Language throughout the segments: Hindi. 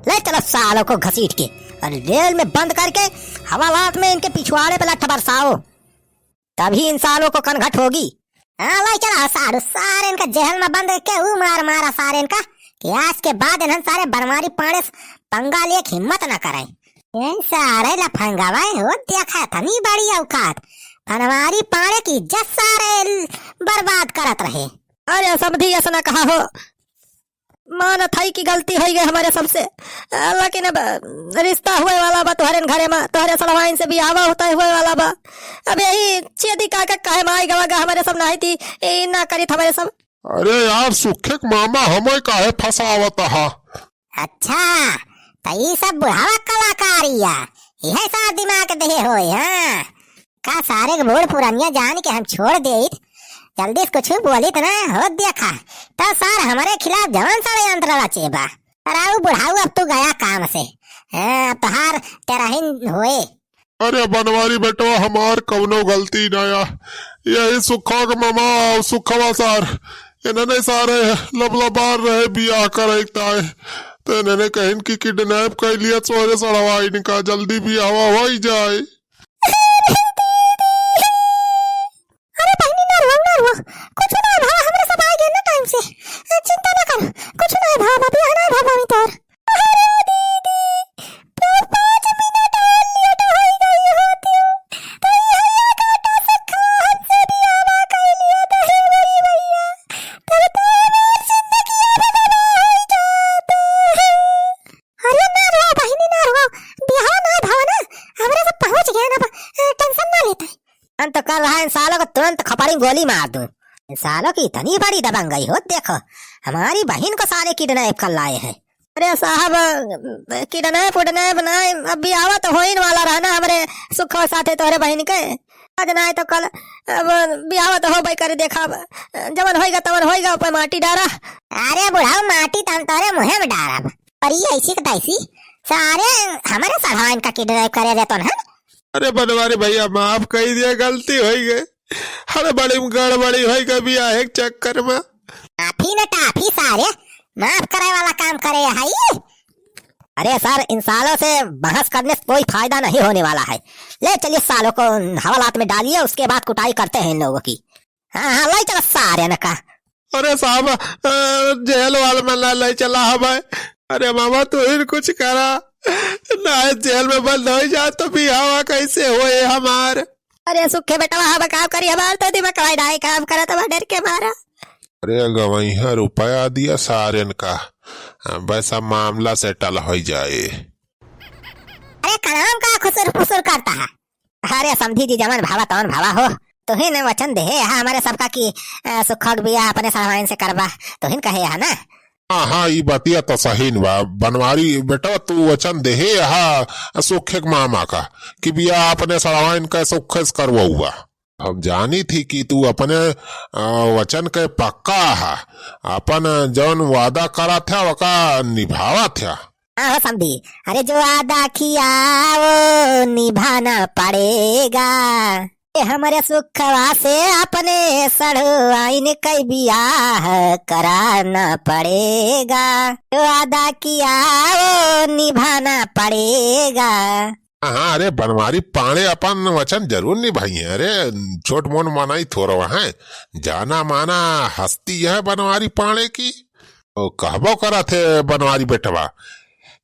ले चलो सालों को घसीट के और रेल में बंद करके हवालात में इनके पिछवाड़े पे लठ बरसाओ, तभी इन सालों को कनघट होगी। हाँ ले चलो सारू, सारे इनका जेल में बंद करके मार मारा सारे इनका कि आज के बाद इन्हें सारे बनवारी पाड़े पंगा लिए हिम्मत न करें। सारे लफंगा भाई हो देखा था नहीं बड़ी औकात, बनवारी पाड़े की इज्जत सारे बर्बाद करत रहे। अरे समझी ऐसा न कहा हो, मान थाई की गलती हो गई हमारे सबसे, लेकिन अब रिश्ता हुए वाला बा तुहरे घरे में, तुहरे सलवाइन से भी आवा होता हुए वाला बा। अब यही छेदी का कहे माई गवागा हमारे सब नहीं थी ना करी हमारे सब। अरे यार सुखे मामा हमें काहे फसावत हा। अच्छा तो ये सब बुढ़ावा कलाकारिया यह सारा दिमाग दे हो का सारे बूढ़ पुरानिया जान के हम छोड़ दे जल्दी कुछ बोली तो ना हो देखा तो सर हमारे खिलाफ जवान सारे यंत्र रचे बा। अरे बुढ़ाऊ अब तू गया काम से, तो हार तेरा ही हुए। अरे बनवारी बेटो हमार कवनो गलती नया, यही सुखा के मामा सुखवा सार इन्होंने सारे लबलबार रहे बियाह कर तो इन्होंने कहीं की किडनैप कर लिया, चोरे सड़वा इनका जल्दी बियाह हो ही जाए। कुछ ना भाव हमारे सब आएंगे ना टाइम से, चिंता ना कर, कुछ ना भाव अभी आना भाव अभी तोर। अरे दीदी तो 5 मिनट और लेट हो गई होती तो ये काटा सखा हमसे भी आवा कर लिया तो है मेरी भैया, तब तो हमारी जिंदगी बदला हो जाते हैं। अरे ना रो बहनी ना रो, बिहार ना भाव ना हमारे सब पहुंच गया ना, टेंशन ना लेते। अंत कर रहा इन सालों को तुरंत खपड़ी गोली मार दूं, इन सालों की इतनी बड़ी दबंग गई हो, देखो हमारी बहन को सारे किडनैप कर लाए हैं। अरे साहब किडनैप उडनैप ना अब भी आवा तो हो ही वाला रहना हमारे सुख और साथे तोहरे बहन के, आज ना तो कल अब बिहाव तो हो भाई कर देखा जवन होएगा तवन होएगा, ऊपर माटी डारा। अरे बुढ़ाओ माटी तम तोरे मुहे में डारा पर ये ऐसी तैसी सारे हमारे सढ़ाइन का किडनैप करे रहते हैं। अरे बनवारी भैया माफ कर दिया, गलती हो गई, अरे बड़ी गड़बड़ी हो गई बियाह के चक्कर में। टाफी न टाफी सारे माफ करे वाला काम करे है ये। अरे सर इन सालों से बहस करने से कोई फायदा नहीं होने वाला है, ले चलिए सालों को हवालात में डालिए, उसके बाद कुटाई करते हैं इन लोगों की। हाँ हाँ ले चलो सारे न का। अरे साहब जेल वाले में ना ले चला हमें, अरे मामा तू ही कुछ करा ना, जेल में बंद हो जाए तो भी हवा कैसे होए हमार। अरे सुखे बेटा वहां बकाव करी हमार तो दिमाग ढाई काम करा तो डर के मारा। अरे गवैया रुपया दिया सारेन का, वैसा मामला सेटल हो जाए। अरे कलाम का खुसर फुसर करता है। अरे समझी जी जमन भावा तवन भावा हो, तुहिन ने वचन दे हमारे सबका की सुखक बिया अपने सामान से करवा, तुहिन कहे है ना। हाँ हाँ ये बतिया तो सही बा बनवारी बेटा, तू वचन दे हा सुखे मामा का कि बिया अपने सड़वाइन का सुख करवा हुआ। हम जानी थी कि तू अपने वचन के पक्का है, अपन जौन वादा करा था वका निभावा था। हाँ समझी, अरे जो वादा किया वो निभाना पड़ेगा, हमारे सुखवा से अपने सड़वाइन कई बियाह कराना पड़ेगा, जो वादा किया वो निभाना पड़ेगा। हाँ अरे बनवारी पाने अपन वचन जरूर निभाई है, अरे छोट मोट माना ही थोड़ा है, जाना माना हस्ती है बनवारी पाने की। तो कहबो करा थे बनवारी बेटवा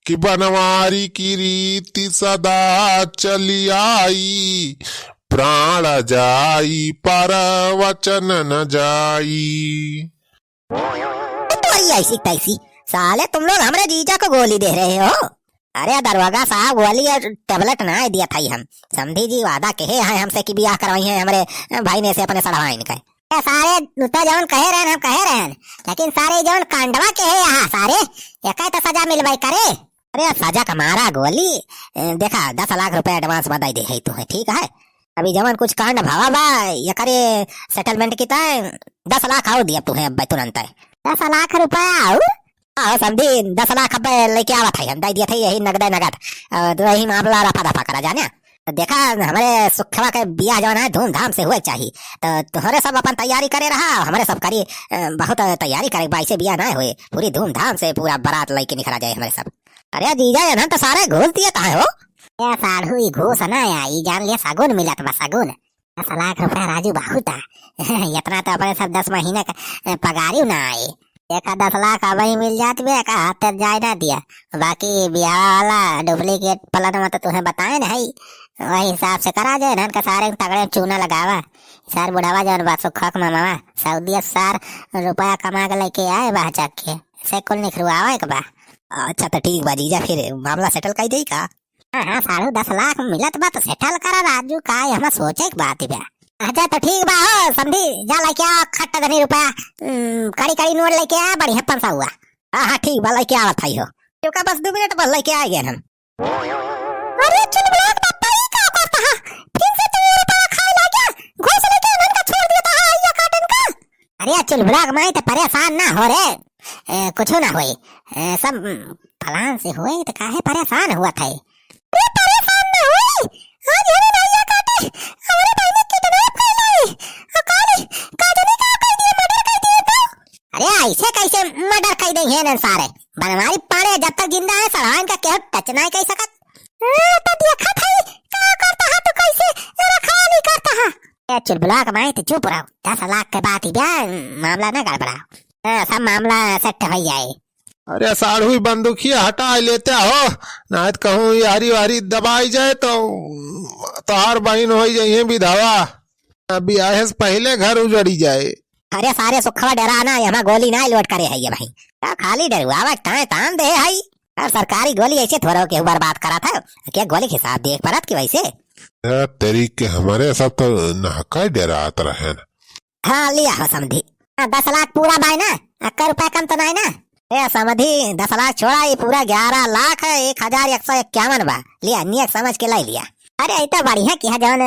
कि बनवारी की रीति सदा चली आई, प्राण जाई पर वचन न जाई। तो ऐसी तैसी साले तुम लोग हमारे जीजा को गोली दे रहे हो। अरे दरवाजा साहब गोली और टेबलेट ना दिया था हम, समझी जी वादा कहे हैं हमसे कि बियाह करवाई है हमारे भाई ने से अपने सड़वाइन का। सारे तो जवन कहे रहे हम कहे रहे, लेकिन सारे जवन कांडवा कहे यहाँ सारे एक तो सजा मिलवाई करे। अरे सजा का मारा गोली देखा 10 लाख रुपए एडवांस बधाई दे तू है, ठीक है अभी जवन कुछ कांड भावा बा ये करे सेटलमेंट की 10 लाख आओ दिया तू है अब तुरंत 10 लाख रुपया आओ समझी 10 लाख अब लेके आवा था हम दे दिया थे यही नगद तो यही मामला रफा दफा करा जाने। देखा हमारे सुखवा के बियाह जवन है धूमधाम से हुए चाहिए, तो तुम्हारे सब अपन तैयारी करे रहा, हमारे सब करी बहुत तैयारी करे, बाइसे बियाह ना हुए पूरी धूमधाम से पूरा बारात लेके निकला जाए हमारे सब। अरे जीजा ये तो सारे घूस दिए कहा हो? ये साढ़ू ही घूस ना या ई जान लिया सागुन मिला था, सागुन 10 लाख रुपया राजू बहुत था। इतना तो अपने सब 10 महीने का पगारी ना आए। एक 10 लाख अब ही मिल जाती है का हाथ जाए ना दिया। बाकी ब्याह वाला डुप्लीकेट पलन में तो तुम्हें बताए ना ही, वही हिसाब से करा जाए ना। सारे तगड़े चूना लगावा सार बुढ़ावा जौन बात खक मामा सऊदी सार रुपया कमा के लेके आए बाह चक के से कुल निखरवावा एक बा। अच्छा तो ठीक बा जीजा, फिर मामला सेटल कर दे का? हाँ हाँ साढ़ू 10 लाख मिलत बा तो सेटल करा राजू का हम सोचे एक बात बा। अच्छा तो ठीक बा हो समझी जा लेके आ खट्टा धनी रुपया कड़ी कड़ी नोट लेके आ बढ़िया 500 हुआ। हाँ हाँ ठीक बा लेके आवत है हो क्योंकि बस 2 मिनट बस लेके आ गए हम। अरे चल ब्लॉक पापा ही का करता है फिर से तुम रुपया खाए ला गया घोस लेके उन्होंने का छोड़ दिया था या काटन का। अरे चल ब्लॉक में तो परेशान ना हो रे, कुछ ना होई सब फलान से हुए तो काहे परेशान हुआ था। अरे परेशान ना होई आज हरे भैया काटे हमारे भाई ने किडनैप कर लाई अकाली काजनी का कर दिए मर्डर कर दिए तो। अरे ऐसे कैसे मर्डर कर देंगे ना सारे बनवारी पाड़े जब तक जिंदा है सड़ान का केहू टच नहीं कर सकत। तो देखा था का करता है तो कैसे रखा नहीं करता है। ए चुल ब्लॉक में तो चुप रहो 10 लाख के बाद ही मामला ना गड़बड़ाओ, सब मामला सेट हो जाए। अरे साढ़ू बंदूकिया हटा लेते हो ना तो कहूँ यारी वारी दबाई जाए तो तोहार बहन हो जाइए विधवा, अभी आए से पहले घर उजड़ी जाए। अरे सारे सुखवा डराना यहाँ गोली ना लोट करे है ये भाई क्या खाली डरुआवा टाए तान दे है और सरकारी गोली ऐसे थोड़ा के बर्बाद करा था क्या गोली के हिसाब देख परत की वैसे तेरी के हमारे सब तो नहका डरात रहे न। हाँ लिया हो समझी 10 लाख पूरा भाई ना 1 रुपया कम तो नहीं ना। ए समझी 10 लाख छोड़ा ये पूरा 11 लाख 1151 बा लिया नियत समझ के ले लिया। अरे इतना बढ़िया किया जौन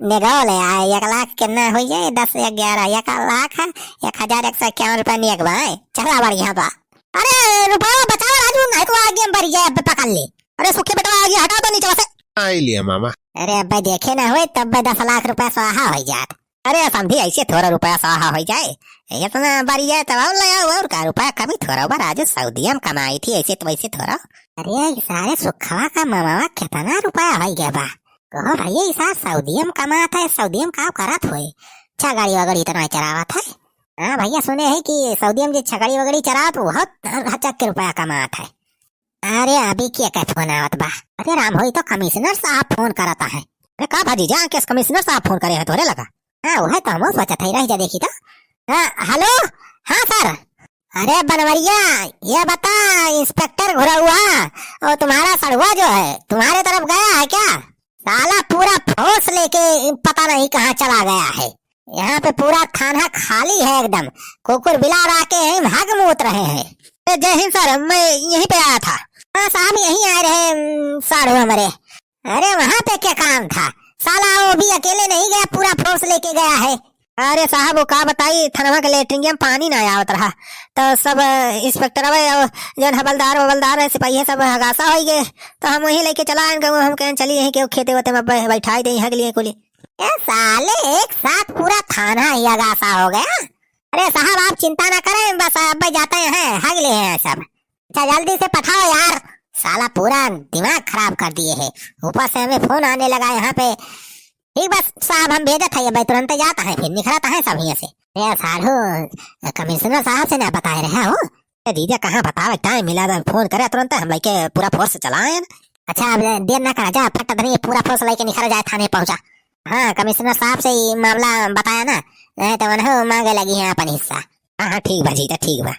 निगाह ले आए 1 लाख कितना हो जाए 10 11 1 लाख 1151 रुपया नियत बा चला बढ़िया बा। अरे रुपया बचाओ राजू नहीं तो आगे बढ़ जाए अब पकड़ ले। अरे सुखे बेटा आगे हटा दो नीचे से। आई लिया मामा। अरे अब देखे ना हुए तब 10 लाख रुपया स्वाहा हो जात। अरे समझी ऐसे थोड़ा रुपया स्वाहा हो जाए इतना बढ़ जाए तब और ले आओ और का रुपया कभी थोड़ा बार आज सऊदी में कमाई थी ऐसे तो वैसे थोड़ा। अरे सारे सुखवा का मामा कितना रुपया हो गया बा कहो भैया ऐसा सऊदी में कमाता है सऊदी में काम करत हुए अच्छा गाड़ी वगड़ी इतना चरावत है। हाँ भैया सुने है कि सऊदी में जो छगड़ी वगड़ी चरावत बहुत हचक के रुपया कमात है। अरे अभी क्या फोन आवत बा? अरे राम होई तो कमिश्नर साहब फोन करता है। अरे का भाजी जा के कमिश्नर साहब फोन करे है तोरे लगा? हाँ वो है तो हम सोचा था रह जा देखी तो। हाँ हेलो हाँ सर। अरे बनवरिया ये बता इंस्पेक्टर घुरा हुआ और तुम्हारा सड़ुआ जो है तुम्हारे तरफ गया है क्या? साला पूरा फोर्स लेके पता नहीं कहाँ चला गया है। यहाँ पे पूरा थाना खाली है एकदम कुकुर बिलार आके यहीं भाग मूत रहे हैं। जय हिंद सर मैं यहीं पे आया था। हाँ साहब यहीं आए रहे साढ़ू हमारे। अरे वहाँ पे क्या काम था साला वो भी अकेले नहीं गया पूरा फोर्स लेके गया है। अरे साहब वो का बताई थाना के लेटरिंग में पानी ना आवत रहा तो सब इंस्पेक्टर जो हवलदार सिपाही सब हगासा हो गए तो हम वहीं लेके चला हम कहें चलिए यहीं के खेते वेते में बैठा दे हगलिए कुली। साले एक साथ पूरा थाना ही हगासा हो गया। अरे साहब आप चिंता ना करें बस अब जाते हैं हगले हैं सब। अच्छा जल्दी से पठाओ यार साला पूरा दिमाग खराब कर दिए है ऊपर से हमें फोन आने लगा यहाँ पे। ठीक बस साहब हम भेजा था ये भाई तुरंत जाता है फिर निखराता है सब यहाँ से। साढ़ू कमिश्नर साहब से ना बताए रहे हो? दीदी कहाँ बतावे टाइम मिला था फोन करे तुरंत हम लेके पूरा फोर्स चलाए। अच्छा अब देर ना करा जा फट धनी पूरा फोर्स लेके निखर जाए थाने पहुंचा। हाँ कमिश्नर साहब से ये मामला बताया ना नहीं तो मांगे लगी है अपन हिस्सा। हाँ ठीक बा जीजा ठीक बा।